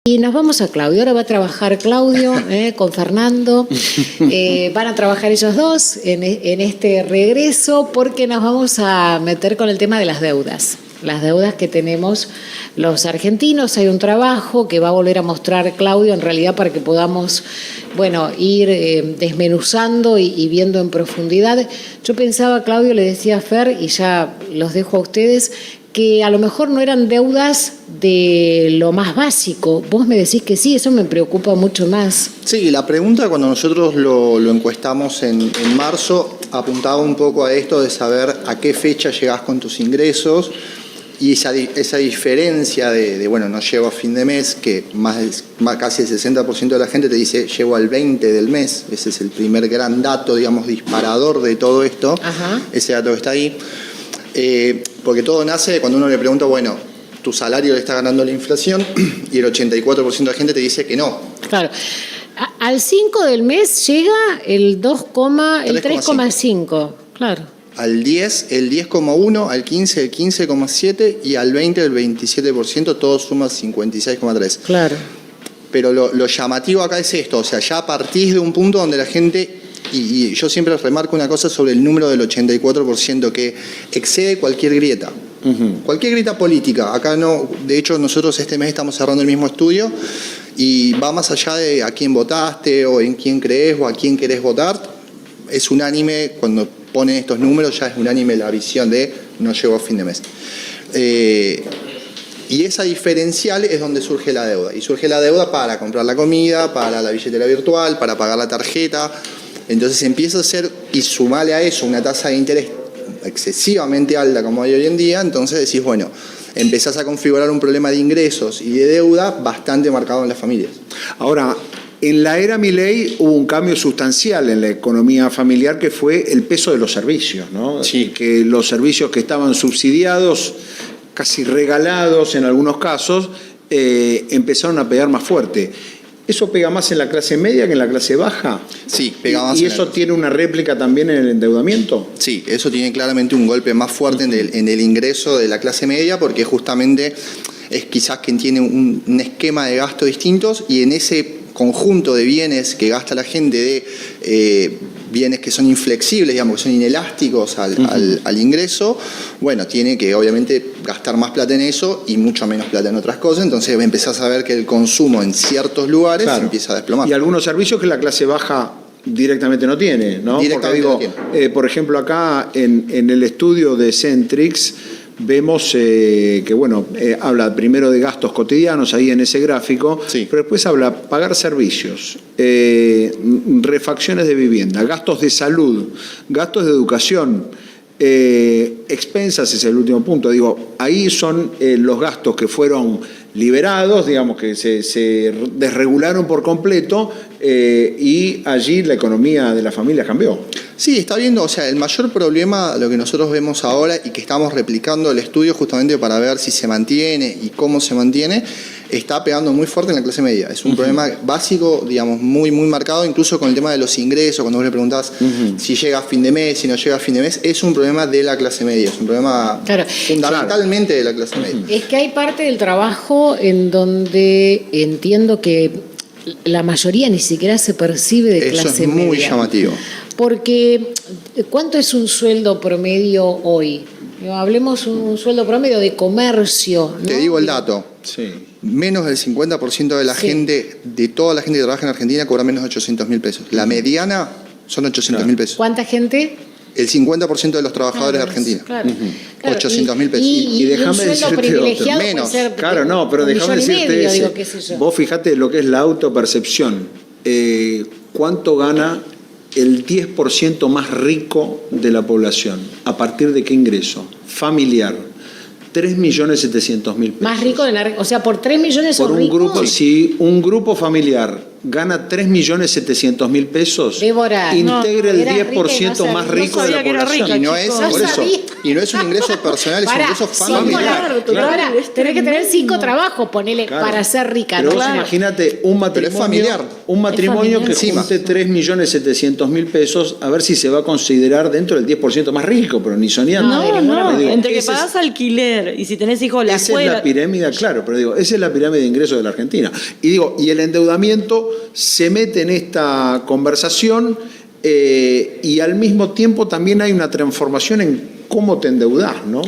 Y nos vamos a Claudio. Ahora va a trabajar Claudio con Fernando. Van a trabajar ellos dos en este regreso porque nos vamos a meter con el tema de las deudas. Las deudas que tenemos los argentinos. Hay un trabajo que va a volver a mostrar Claudio en realidad para que podamos, ir desmenuzando y viendo en profundidad. Yo pensaba, Claudio, le decía a Fer, y ya los dejo a ustedes, que a lo mejor no eran deudas de lo más básico. Vos me decís que sí, eso me preocupa mucho más. Sí, la pregunta cuando nosotros lo encuestamos en marzo apuntaba un poco a esto de saber a qué fecha llegás con tus ingresos y esa diferencia de no llego a fin de mes, que casi el 60% de la gente te dice llego al 20 del mes. Ese es el primer gran dato, disparador de todo esto. Ajá. Ese dato que está ahí. Porque todo nace cuando uno le pregunta, tu salario le está ganando la inflación, y el 84% de la gente te dice que no. Claro. Al 5 del mes llega el 3,5. Claro. Al 10, el 10,1, al 15, el 15,7 y al 20, el 27%, todo suma 56,3. Claro. Pero lo llamativo acá es esto, ya partís de un punto donde la gente... Y yo siempre remarco una cosa sobre el número del 84% que excede cualquier grieta. Uh-huh. Cualquier grieta política. Acá no, de hecho nosotros este mes estamos cerrando el mismo estudio y va más allá de a quién votaste o en quién crees o a quién querés votar. Es unánime, cuando ponen estos números ya es unánime la visión de no llegó a fin de mes. Y esa diferencial es donde surge la deuda. Y surge la deuda para comprar la comida, para la billetera virtual, para pagar la tarjeta. Entonces empieza a ser, y sumale a eso una tasa de interés excesivamente alta como hay hoy en día, entonces decís, empezás a configurar un problema de ingresos y de deuda bastante marcado en las familias. Ahora, en la era Milei hubo un cambio sustancial en la economía familiar que fue el peso de los servicios, ¿no? Sí. Que los servicios que estaban subsidiados, casi regalados en algunos casos, empezaron a pegar más fuerte. ¿Eso pega más en la clase media que en la clase baja? Sí, pega más. ¿Y eso tiene una réplica también en el endeudamiento? Sí, eso tiene claramente un golpe más fuerte en el ingreso de la clase media, porque justamente es quizás quien tiene un esquema de gasto distintos, y en ese conjunto de bienes que gasta la gente, de bienes que son inflexibles, que son inelásticos al ingreso, tiene que obviamente gastar más plata en eso y mucho menos plata en otras cosas. Entonces empezás a ver que el consumo en ciertos lugares empieza a desplomar. Y algunos servicios que la clase baja directamente no tiene, ¿no? Directamente porque, no tiene. Por ejemplo, acá en el estudio de Centrix vemos que, habla primero de gastos cotidianos ahí en ese gráfico, sí, pero después habla pagar servicios, refacciones de vivienda, gastos de salud, gastos de educación, expensas es el último punto. Ahí son los gastos que fueron liberados, que se desregularon por completo, y allí la economía de la familia cambió. Sí, está viendo, el mayor problema, lo que nosotros vemos ahora y que estamos replicando el estudio justamente para ver si se mantiene y cómo se mantiene, está pegando muy fuerte en la clase media. Es un problema básico, muy, muy marcado, incluso con el tema de los ingresos. Cuando vos le preguntás si llega a fin de mes, si no llega a fin de mes, es un problema de la clase media, es un problema fundamentalmente de la clase media. Es que hay parte del trabajo en donde entiendo que la mayoría ni siquiera se percibe de clase media. Eso es muy llamativo. Porque, ¿cuánto es un sueldo promedio hoy? Hablemos un sueldo promedio de comercio, ¿no? Te digo el dato. Sí. Menos del 50% de la gente, de toda la gente que trabaja en Argentina, cobra menos de 800.000 pesos. La mediana son 800.000 pesos. ¿Cuánta gente? El 50% de los trabajadores de Argentina. Claro. 800.000 pesos. Y déjame decirte otro. Menos. Pero déjame decirte ese. Vos fijate lo que es la autopercepción. ¿Cuánto gana el 10% más rico de la población? ¿A partir de qué ingreso? Familiar. 3.700.000 pesos. Más rico, por 3 millones por un rico? grupo, sí, un grupo familiar gana 3.700.000 pesos, Débora, integre el 10% no más rico de la población. Y no es, por eso, y no es un ingreso personal, es un ingreso familiar. Ahora, tenés que tener 5 trabajos, ponele, para ser rica. Pero ¿no? vos imagínate un matrimonio que junte 3.700.000 pesos, a ver si se va a considerar dentro del 10% más rico, pero ni soñando. No, digo, entre que pagás alquiler y si tenés hijos la escuela. Esa es la pirámide, claro, pero digo, esa es la pirámide de ingresos de la Argentina. Y digo, y el endeudamiento se mete en esta conversación y al mismo tiempo también hay una transformación en cómo te endeudás, ¿no?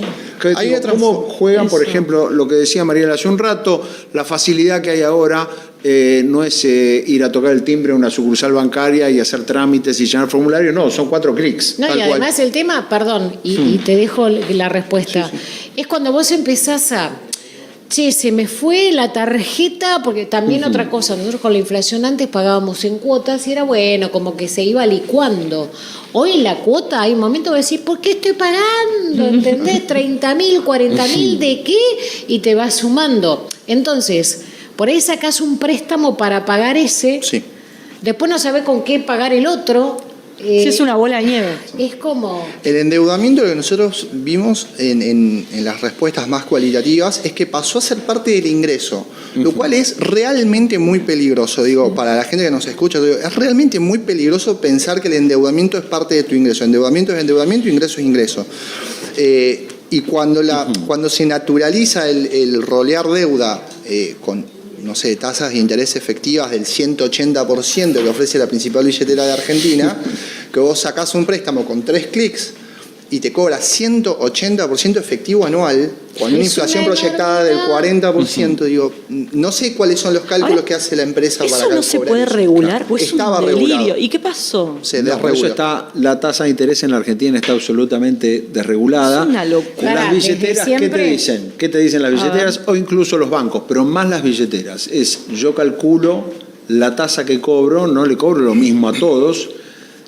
¿Cómo juegan, por ejemplo, lo que decía Mariela hace un rato, la facilidad que hay ahora? No es ir a tocar el timbre a una sucursal bancaria y hacer trámites y llenar formularios, no, son 4 clics. No, y además el tema, perdón, y te dejo la respuesta, es cuando vos empezás a... Che, se me fue la tarjeta, porque también otra cosa, nosotros con la inflación antes pagábamos en cuotas y era bueno, como que se iba licuando. Hoy en la cuota hay un momento de decir, ¿por qué estoy pagando? ¿Entendés? 30.000, 40.000, ¿de qué? Y te vas sumando. Entonces, por ahí sacás un préstamo para pagar ese, después no sabés con qué pagar el otro. Sí, es una bola de nieve. Es como... El endeudamiento que nosotros vimos en las respuestas más cualitativas es que pasó a ser parte del ingreso, lo cual es realmente muy peligroso. Digo, para la gente que nos escucha, digo, es realmente muy peligroso pensar que el endeudamiento es parte de tu ingreso. Endeudamiento es endeudamiento, ingreso es ingreso. Y cuando se naturaliza el rolear deuda con, no sé, tasas de interés efectivas del 180% que ofrece la principal billetera de Argentina, que vos sacás un préstamo con 3 clics y te cobra 180% efectivo anual, con una inflación proyectada del 40%, digo, no sé cuáles son los cálculos que hace la empresa para calcular. ¿Eso no se puede regular? Pues Estaba es un delirio. regulado. ¿Y qué pasó? Se No, por eso está, la tasa de interés en la Argentina está absolutamente desregulada. Es una locura. Las billeteras, ¿qué te dicen? ¿Qué te dicen las billeteras? O incluso los bancos, pero más las billeteras. Yo calculo la tasa que cobro, no le cobro lo mismo a todos,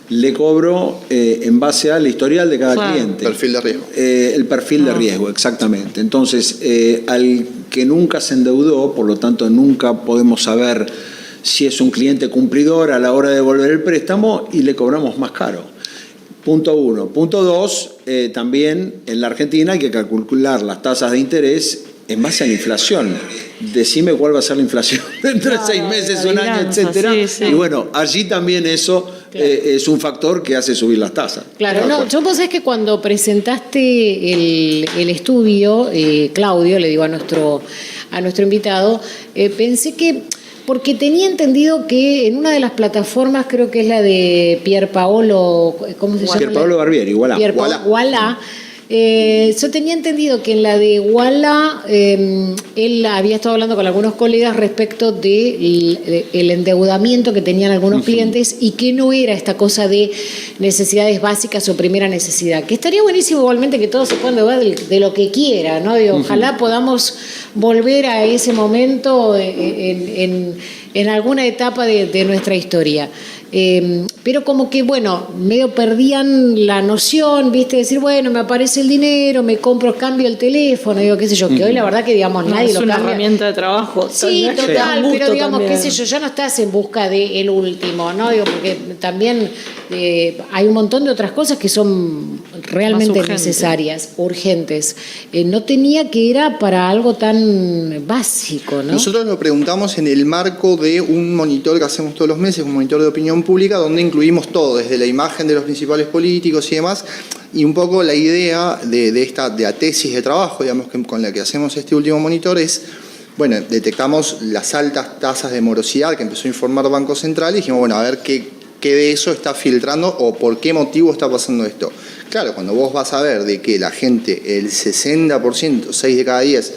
le cobro en base al historial de cada cliente. Perfil de riesgo. El perfil de riesgo, exactamente. Entonces, al que nunca se endeudó, por lo tanto nunca podemos saber si es un cliente cumplidor a la hora de devolver el préstamo y le cobramos más caro. Punto 1. Punto 2, también en la Argentina hay que calcular las tasas de interés en base a la inflación. Decime cuál va a ser la inflación dentro de 6 meses, un año, etcétera. Sí. Y bueno, allí también eso es un factor que hace subir las tasas. Claro, no, yo vos sabés que cuando presentaste el estudio, Claudio, le digo a nuestro invitado, pensé que, porque tenía entendido que en una de las plataformas, creo que es la de Pierpaolo, ¿cómo se llama? Pierpaolo Barbieri, Ualá. Yo tenía entendido que en la de Ualá él había estado hablando con algunos colegas respecto del endeudamiento que tenían algunos clientes y que no era esta cosa de necesidades básicas o primera necesidad. Que estaría buenísimo igualmente que todos se puedan endeudar de lo que quiera, ¿no? Digo, ojalá podamos volver a ese momento en alguna etapa de nuestra historia. Pero como que, bueno, medio perdían la noción, ¿viste? Decir, bueno, me aparece el dinero, me compro, cambio el teléfono, digo, qué sé yo, que hoy la verdad que, digamos, nadie lo cambia. Es una herramienta de trabajo. Sí, total, pero digamos, qué sé yo, ya no estás en busca del último, ¿no? Digo, porque también hay un montón de otras cosas que son realmente necesarias, urgentes. No tenía que era para algo tan básico, ¿no? Nosotros lo preguntamos en el marco de un monitor que hacemos todos los meses, un monitor de opinión pública, donde incluimos todo, desde la imagen de los principales políticos y demás, y un poco la idea de la tesis de trabajo, digamos, con la que hacemos este último monitor es, bueno, detectamos las altas tasas de morosidad que empezó a informar Banco Central y dijimos, bueno, a ver qué de eso está filtrando o por qué motivo está pasando esto. Claro, cuando vos vas a ver de que la gente, el 60%, 6 de cada 10,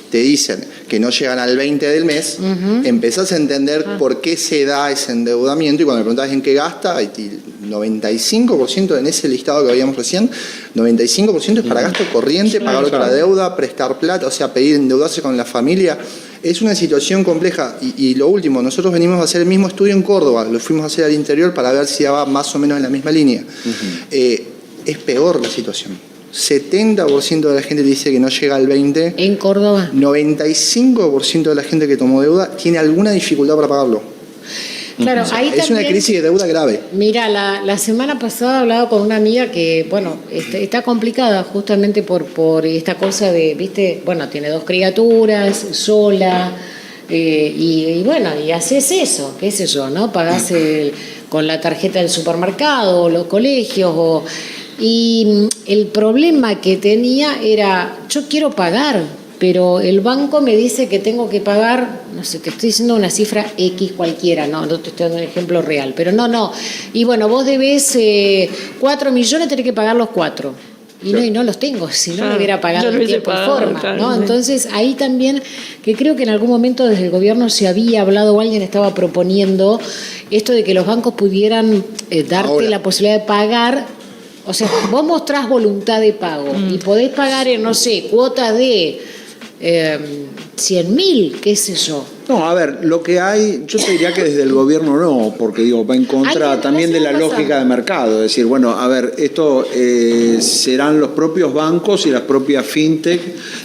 te dicen que no llegan al 20 del mes, empezás a entender por qué se da ese endeudamiento y cuando me preguntás en qué gasta, el 95% en ese listado que habíamos recién, 95% es para gasto corriente, pagar otra deuda, prestar plata, o sea, pedir endeudarse con la familia. Es una situación compleja y lo último, nosotros venimos a hacer el mismo estudio en Córdoba, lo fuimos a hacer al interior para ver si va más o menos en la misma línea. Es peor la situación. 70% de la gente dice que no llega al 20%. ¿En Córdoba? 95% de la gente que tomó deuda tiene alguna dificultad para pagarlo. Claro, ahí Es una también, crisis de deuda grave. mira, la semana pasada hablaba con una amiga que, bueno, está complicada justamente por esta cosa de, viste, bueno, tiene 2 criaturas, sola, y bueno, y haces eso, qué sé yo, ¿no? Pagás con la tarjeta del supermercado, o los colegios, y el problema que tenía era, yo quiero pagar, pero el banco me dice que tengo que pagar, no sé, te estoy diciendo una cifra X cualquiera, no te estoy dando un ejemplo real, pero no. Y bueno, vos debés 4 millones, tenés que pagar los 4. Y no los tengo, si no lo hubiera pagado en tiempo y forma, claro, ¿no? sí. Entonces, ahí también, que creo que en algún momento desde el gobierno se había hablado o alguien estaba proponiendo esto de que los bancos pudieran darte Ahora. la posibilidad de pagar. O sea, vos mostrás voluntad de pago y podés pagar en, no sé, cuotas de 100.000, qué sé yo. No, a ver, lo que hay, yo te diría que desde el gobierno no, porque digo, va en contra Ay, también de la pasada. lógica de mercado. Es decir, bueno, a ver, esto serán los propios bancos y las propias fintech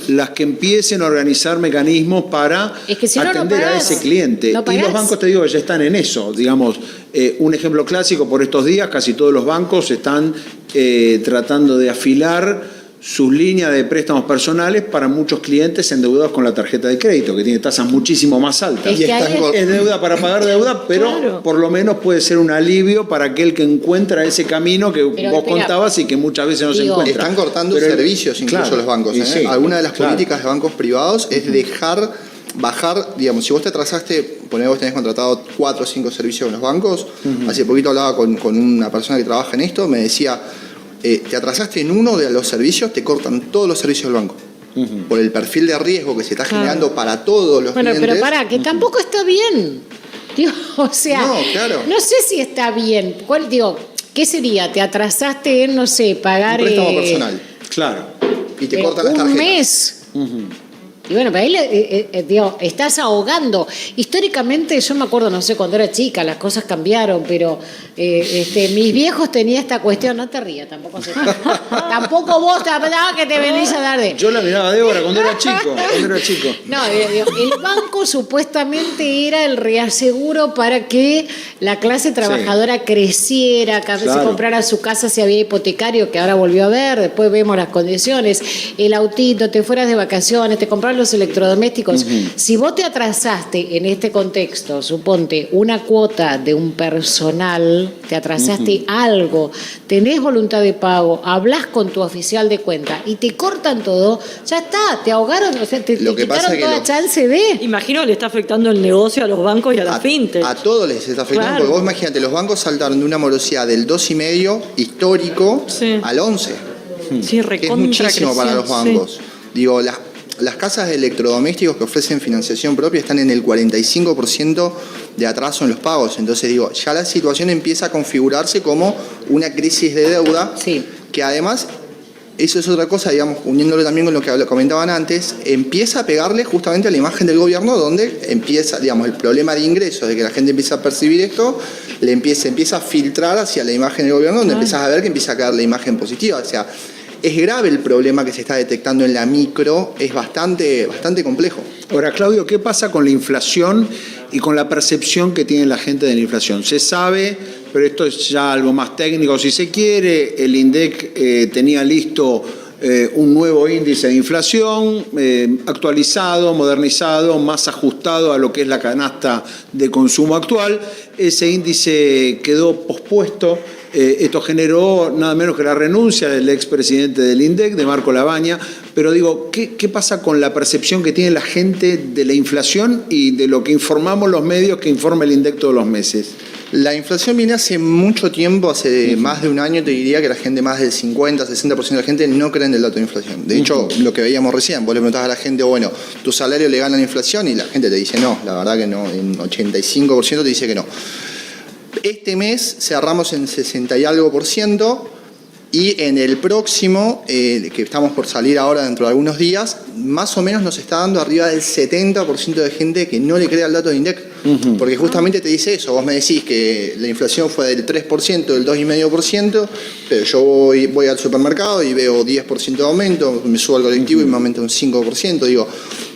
las que empiecen a organizar mecanismos para Es que si no, no atender a pagás. ese cliente. No Y pagás. los bancos, te digo, ya están en eso. Digamos, un ejemplo clásico por estos días, casi todos los bancos están tratando de afilar sus líneas de préstamos personales para muchos clientes endeudados con la tarjeta de crédito, que tiene tasas muchísimo más altas. Es que ahí Es deuda para pagar deuda, pero Claro. por lo menos puede ser un alivio para aquel que encuentra ese camino que Pero, vos espera, contabas y que muchas veces no se digo, encuentra. Están cortando Pero servicios incluso claro, los bancos. y ¿eh? sí, Alguna de las claro. políticas de bancos privados es bajar, digamos, si vos te atrasaste, ponés vos tenés contratado 4 o 5 servicios con los bancos, hace poquito hablaba con una persona que trabaja en esto, me decía, te atrasaste en uno de los servicios, te cortan todos los servicios del banco. Por el perfil de riesgo que se está generando para todos los Bueno, clientes. pero pará, que tampoco está bien. Digo, o sea, No, claro. no sé si está bien. Digo, ¿qué sería? Te atrasaste en, no sé, pagar Un préstamo personal. Claro. Y te cortan las un tarjetas. mes. Y bueno, para ahí digo, estás ahogando. Históricamente, yo me acuerdo, no sé, cuando era chica, las cosas cambiaron, pero mis viejos tenían esta cuestión, no te rías, tampoco tampoco vos que te venís a dar de. Yo la miraba a Débora cuando era chico. No, el banco supuestamente era el reaseguro para que la clase trabajadora creciera, que se Claro. comprara su casa si había hipotecario, que ahora volvió a ver, después vemos las condiciones, el autito, te fueras de vacaciones, te compraron los electrodomésticos. Si vos te atrasaste en este contexto, suponte una cuota de un personal, te atrasaste algo, tenés voluntad de pago, hablas con tu oficial de cuenta y te cortan todo, ya está, te ahogaron, o sea, te Lo que pasa quitaron es que toda chance de. Imagino que le está afectando el negocio a los bancos y a la fintech. A todos les está afectando, Claro. porque vos imagínate, los bancos saltaron de una morosidad del 2,5 histórico Sí. al 11, Sí, que es recontra muchísimo para los creció, bancos. Digo, las casas de electrodomésticos que ofrecen financiación propia están en el 45% de atraso en los pagos. Entonces digo, ya la situación empieza a configurarse como una crisis de deuda, Sí. que además, eso es otra cosa, digamos, uniéndolo también con lo que comentaban antes, empieza a pegarle justamente a la imagen del gobierno, donde empieza, digamos, el problema de ingresos, de que la gente empieza a percibir esto, empieza a filtrar hacia la imagen del gobierno, donde empiezas a ver que empieza a caer la imagen positiva. O sea, es grave el problema que se está detectando en la micro, es bastante complejo. Ahora, Claudio, ¿qué pasa con la inflación y con la percepción que tiene la gente de la inflación? Se sabe, pero esto es ya algo más técnico, si se quiere, el INDEC tenía listo un nuevo índice de inflación, actualizado, modernizado, más ajustado a lo que es la canasta de consumo actual. Ese índice quedó pospuesto. Esto generó nada menos que la renuncia del expresidente del INDEC, de Marco Labaña. Pero digo, ¿qué pasa con la percepción que tiene la gente de la inflación y de lo que informamos los medios que informa el INDEC todos los meses? La inflación viene hace mucho tiempo, hace más de un año, te diría que la gente, más del 50-60% de la gente no cree en el dato de inflación. De hecho, lo que veíamos recién, vos le preguntabas a la gente, bueno, ¿tu salario le gana la inflación? Y la gente te dice no, la verdad que no, en 85% te dice que no. Este mes cerramos en 60 y algo %, y en el próximo, que estamos por salir ahora dentro de algunos días, más o menos nos está dando arriba del 70% de gente que no le cree al dato de INDEC. Porque justamente te dice eso, vos me decís que la inflación fue del 3%, del 2,5%, pero yo voy al supermercado y veo 10% de aumento, me subo al colectivo y me aumenta un 5%. Digo,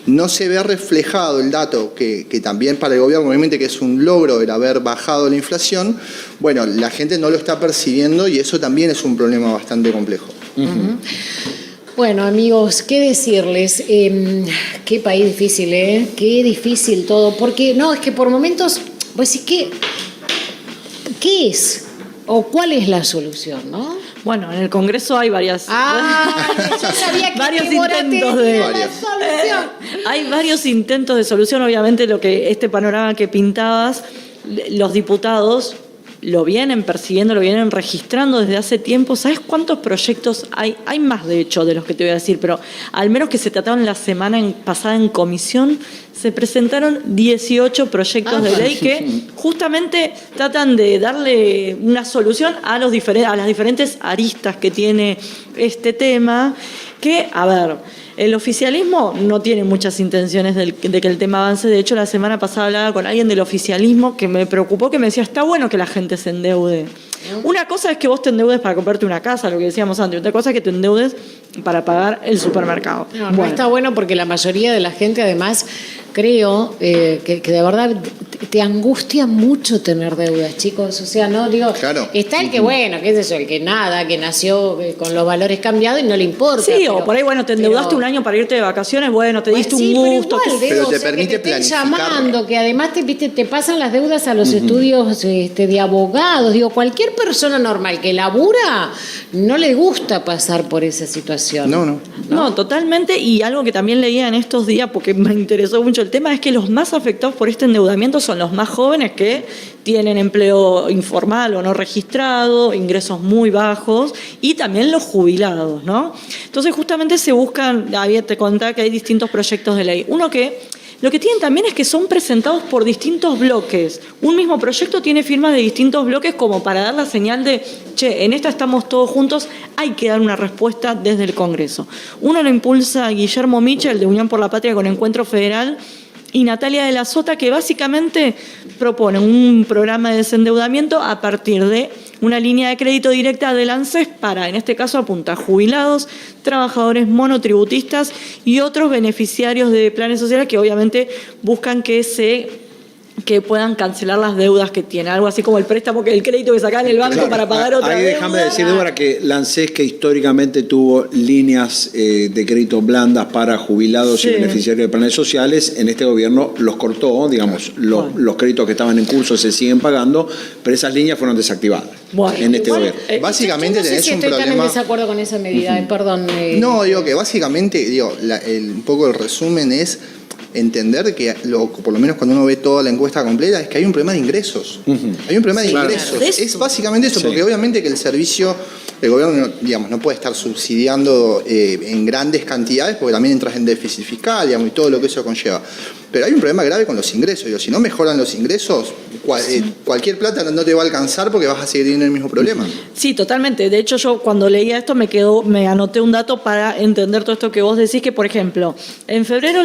no se ve reflejado el dato que también para el gobierno obviamente que es un logro el haber bajado la inflación, bueno, la gente no lo está percibiendo y eso también es un problema bastante complejo. Bueno, amigos, ¿qué decirles? Qué país difícil, ¿eh? Qué difícil todo, porque no, es que por momentos, pues sí, ¿qué es? ¿O cuál es la solución, no? Bueno, en el Congreso hay varias... yo sabía que varios intentos de solución. Hay varios intentos de solución. Obviamente este panorama que pintabas, los diputados lo vienen persiguiendo, lo vienen registrando desde hace tiempo. ¿Sabes cuántos proyectos hay? Hay más, de hecho, de los que te voy a decir, pero al menos que se trataron la semana pasada en comisión, se presentaron 18 proyectos de ley que justamente tratan de darle una solución a las diferentes aristas que tiene este tema, que, a ver, el oficialismo no tiene muchas intenciones de que el tema avance. De hecho, la semana pasada hablaba con alguien del oficialismo que me preocupó, que me decía, está bueno que la gente se endeude. Una cosa es que vos te endeudes para comprarte una casa, lo que decíamos antes. Otra cosa es que te endeudes para pagar el supermercado. No está bueno porque la mayoría de la gente, además, creo que de verdad te angustia mucho tener deudas, chicos. O sea, no digo, claro. Está el que, bueno, qué sé yo, el que nada, que nació con los valores cambiados y no le importa. Sí, pero, o por ahí, bueno, te endeudaste un año para irte de vacaciones, bueno, te diste un gusto. Pero te permite que te planificar. Llamando, que además te pasan las deudas a los estudios de abogados. Digo, cualquier persona normal que labura no le gusta pasar por esa situación. No, totalmente. Y algo que también leía en estos días, porque me interesó mucho el tema, es que los más afectados por este endeudamiento son los más jóvenes que tienen empleo informal o no registrado, ingresos muy bajos, y también los jubilados, ¿no? Entonces justamente se buscan, te contaba que hay distintos proyectos de ley. Uno que lo que tienen también es que son presentados por distintos bloques. Un mismo proyecto tiene firmas de distintos bloques como para dar la señal de, che, en esta estamos todos juntos, hay que dar una respuesta desde el Congreso. Uno lo impulsa Guillermo Michel, de Unión por la Patria con Encuentro Federal, y Natalia de la Sota, que básicamente propone un programa de desendeudamiento a partir de una línea de crédito directa del ANSES para, en este caso, apunta a jubilados, trabajadores monotributistas y otros beneficiarios de planes sociales que obviamente buscan que puedan cancelar las deudas que tienen, algo así como el préstamo, el crédito que sacan en el banco para pagar otra deuda. Ahí déjame decir, Débora, que la ANSES, que históricamente tuvo líneas de crédito blandas para jubilados y beneficiarios de planes sociales, en este gobierno los cortó, digamos, los créditos que estaban en curso se siguen pagando, pero esas líneas fueron desactivadas en este gobierno. Básicamente yo no sé si estoy tan en desacuerdo con esa medida, perdón. No, digo que básicamente, un poco el resumen es entender que, por lo menos cuando uno ve toda la encuesta completa, es que hay un problema de ingresos. Hay un problema de ingresos. Claro. Es básicamente eso, porque obviamente que el gobierno no puede estar subsidiando en grandes cantidades, porque también entras en déficit fiscal, y todo lo que eso conlleva. Pero hay un problema grave con los ingresos. Si no mejoran los ingresos, cualquier plata no te va a alcanzar porque vas a seguir teniendo el mismo problema. Sí, totalmente. De hecho, yo cuando leía esto me anoté un dato para entender todo esto que vos decís, que por ejemplo, en febrero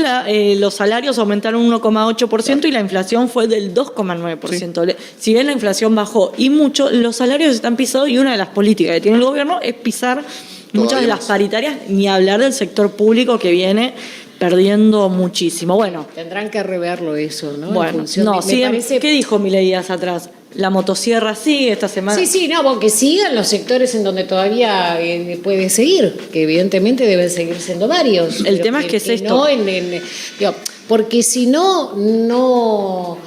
los salarios aumentaron un 1,8% y la inflación fue del 2,9%. Sí. Si bien la inflación bajó y mucho, los salarios están pisados y una de las políticas que tiene el gobierno es pisar muchas de las paritarias, ni hablar del sector público que viene perdiendo muchísimo. Bueno, tendrán que reverlo eso, ¿no? Bueno, ¿qué dijo Milei días atrás? La motosierra sigue esta semana. Sí, que sigan los sectores en donde todavía puede seguir, que evidentemente deben seguir siendo varios. El tema es que es esto. Porque si no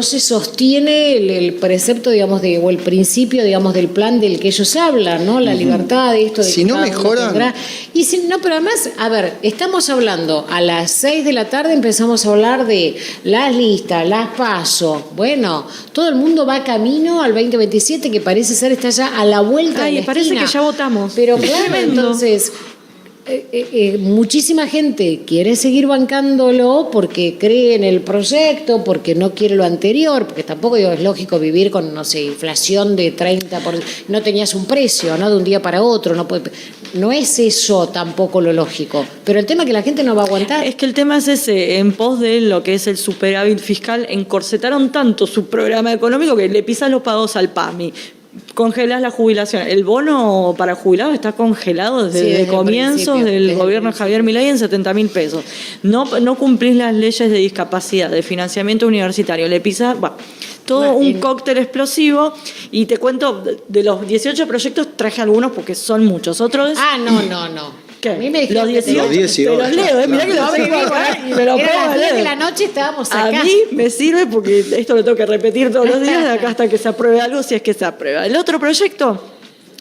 se sostiene el precepto, o el principio, del plan del que ellos hablan, ¿no? La libertad, esto de si no mejoran. Pero además, a ver, estamos hablando a las 6 de la tarde, empezamos a hablar de las listas, las PASO. Bueno, todo el mundo va camino al 2027, que parece ser está ya a la vuelta de la parece esquina. Que ya votamos. Pero claro, entonces muchísima gente quiere seguir bancándolo porque cree en el proyecto, porque no quiere lo anterior, porque tampoco es lógico vivir con, inflación de 30%, no tenías un precio, ¿no? De un día para otro, no es eso tampoco lo lógico, pero el tema es que la gente no va a aguantar. Es que el tema es ese, en pos de lo que es el superávit fiscal, encorsetaron tanto su programa económico que le pisan los pagos al PAMI, congelás la jubilación. El bono para jubilados está congelado desde comienzos del gobierno de Javier Milei en 70.000 pesos. No cumplís las leyes de discapacidad, de financiamiento universitario. Le pisás, todo un cóctel explosivo. Y te cuento, de los 18 proyectos traje algunos porque son muchos. Otros... no. ¿Qué? A mí me dijeron los 18. Te los leo, mirá que los tengo acá y me lo pongo a leer. Era las 10 de la noche, estábamos acá. A mí me sirve porque esto lo tengo que repetir todos los días de acá hasta que se apruebe algo, si es que se aprueba. El otro proyecto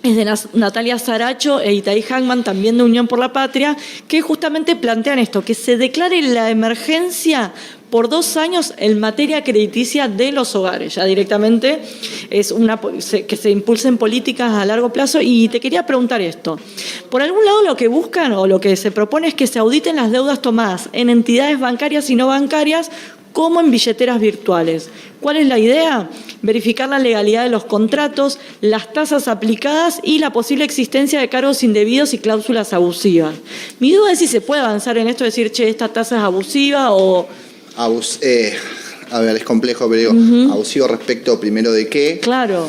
es de Natalia Saracho e Itaí Hagman, también de Unión por la Patria, que justamente plantean esto, que se declare la emergencia por 2 años en materia crediticia de los hogares. Ya directamente es que se impulsen políticas a largo plazo. Y te quería preguntar esto. Por algún lado lo que buscan o lo que se propone es que se auditen las deudas tomadas en entidades bancarias y no bancarias como en billeteras virtuales. ¿Cuál es la idea? Verificar la legalidad de los contratos, las tasas aplicadas y la posible existencia de cargos indebidos y cláusulas abusivas. Mi duda es si se puede avanzar en esto, decir, esta tasa es abusiva o... A ver, es complejo, pero digo, abusivo respecto primero de qué. Claro.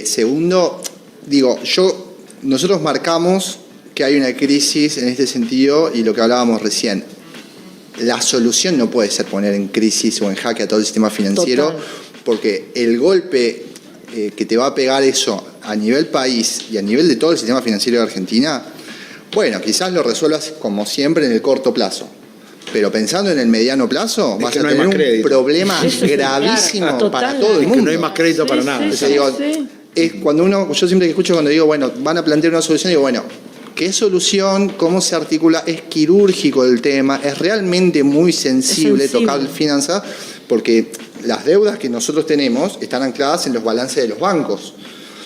Segundo, nosotros marcamos que hay una crisis en este sentido y lo que hablábamos recién. La solución no puede ser poner en crisis o en jaque a todo el sistema financiero. Total. Porque el golpe que te va a pegar eso a nivel país y a nivel de todo el sistema financiero de Argentina, bueno, quizás lo resuelvas como siempre en el corto plazo. Pero pensando en el mediano plazo, vas a tener un problema gravísimo para todo el mundo. Que no hay más crédito para nada. Es cuando yo siempre que escucho cuando digo, bueno, van a plantear una solución, digo, bueno, ¿qué solución? ¿Cómo se articula? Es quirúrgico el tema, es realmente muy sensible tocar finanzas, porque las deudas que nosotros tenemos están ancladas en los balances de los bancos.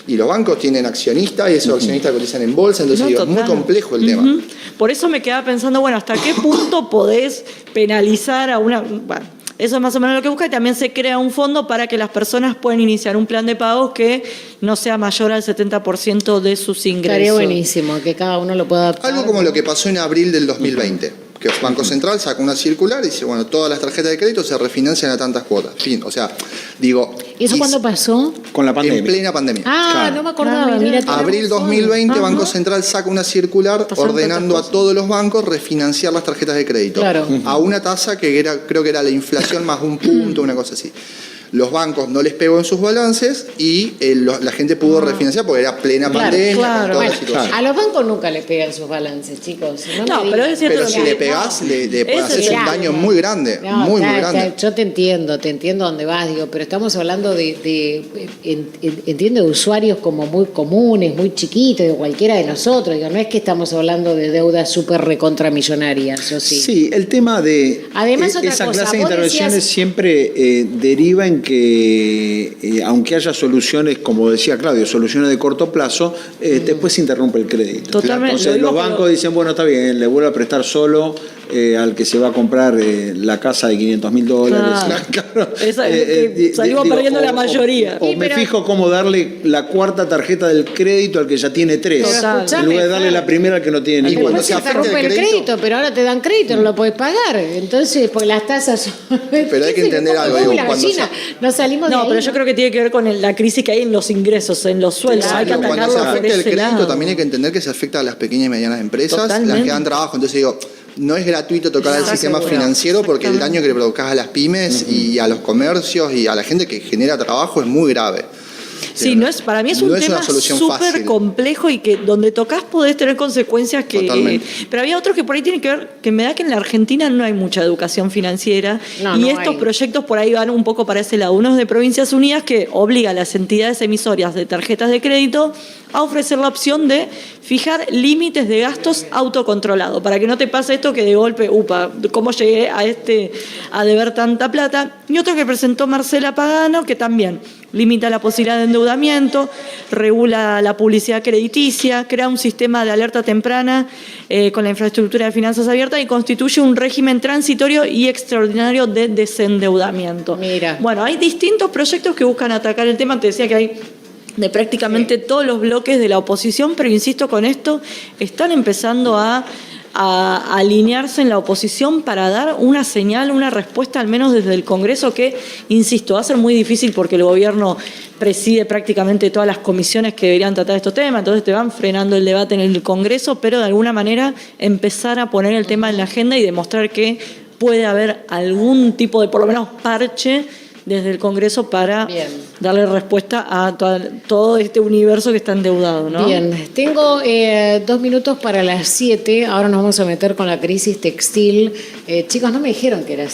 Y los bancos tienen accionistas y esos accionistas cotizan en bolsa, entonces es muy complejo el tema. Por eso me quedaba pensando, ¿hasta qué punto podés penalizar a una...? Bueno, eso es más o menos lo que busca, y también se crea un fondo para que las personas puedan iniciar un plan de pagos que no sea mayor al 70% de sus ingresos. Estaría buenísimo, que cada uno lo pueda adaptar. Algo como lo que pasó en abril del 2020. Que el Banco Central saca una circular y dice, bueno, todas las tarjetas de crédito se refinancian a tantas cuotas. Fin, ¿Y eso cuándo pasó? Con la pandemia. En plena pandemia. No me acordaba. Abril 2020, Banco Central saca una circular ordenando a todos los bancos refinanciar las tarjetas de crédito. Claro. A una tasa que creo que era la inflación más un punto, una cosa así. Los bancos no les pegó en sus balances y la gente pudo refinanciar porque era plena pandemia. Claro. Bueno, a los bancos nunca les pegan sus balances, chicos. Pero si le pegás, le haces un daño muy grande. Muy grande. Yo te entiendo dónde vas, pero estamos hablando entiendo de usuarios como muy comunes, muy chiquitos, de cualquiera de nosotros. No es que estamos hablando de deudas súper recontramillonarias, ¿o sí? Sí, el tema de además, esa clase de intervenciones siempre deriva en que, aunque haya soluciones, como decía Claudio, soluciones de corto plazo, después se interrumpe el crédito. Totalmente. Entonces los bancos dicen, bueno, está bien, le vuelvo a prestar solo al que se va a comprar la casa de $500,000. Claro. Salimos perdiendo la mayoría. Me fijo cómo darle la cuarta tarjeta del crédito al que ya tiene 3. En lugar de darle la primera al que no tiene ninguna. Después se interrumpe el crédito, pero ahora te dan crédito, no lo puedes pagar. Entonces, pues las tasas son... Pero hay que entender algo. No salimos de ahí, pero yo creo que tiene que ver con la crisis que hay en los ingresos, en los sueldos. Hay que cuando se afecta el crédito, también hay que entender que se afecta a las pequeñas y medianas empresas, las que dan trabajo. Entonces digo, no es gratuito tocar el sistema financiero porque el daño que le provocás a las pymes y a los comercios y a la gente que genera trabajo es muy grave. Sí, para mí es un tema súper complejo y que donde tocas podés tener consecuencias que... Totalmente. Pero había otros que por ahí tienen que ver, que me da que en la Argentina no hay mucha educación financiera y estos proyectos por ahí van un poco para ese lado. Uno es de Provincias Unidas que obliga a las entidades emisorias de tarjetas de crédito a ofrecer la opción de fijar límites de gastos autocontrolados, para que no te pase esto que de golpe, ¿cómo llegué a deber tanta plata? Y otro que presentó Marcela Pagano, que también limita la posibilidad de endeudamiento, regula la publicidad crediticia, crea un sistema de alerta temprana con la infraestructura de finanzas abiertas y constituye un régimen transitorio y extraordinario de desendeudamiento. Mira. Bueno, hay distintos proyectos que buscan atacar el tema. Te decía que hay de prácticamente todos los bloques de la oposición, pero insisto con esto, están empezando a a alinearse en la oposición para dar una señal, una respuesta, al menos desde el Congreso, que, insisto, va a ser muy difícil porque el gobierno preside prácticamente todas las comisiones que deberían tratar estos temas, entonces te van frenando el debate en el Congreso, pero de alguna manera empezar a poner el tema en la agenda y demostrar que puede haber algún tipo de, por lo menos, parche desde el Congreso para darle respuesta a todo este universo que está endeudado, ¿no? Bien, tengo 2 minutos para las 7, ahora nos vamos a meter con la crisis textil. Chicos, no me dijeron que era así.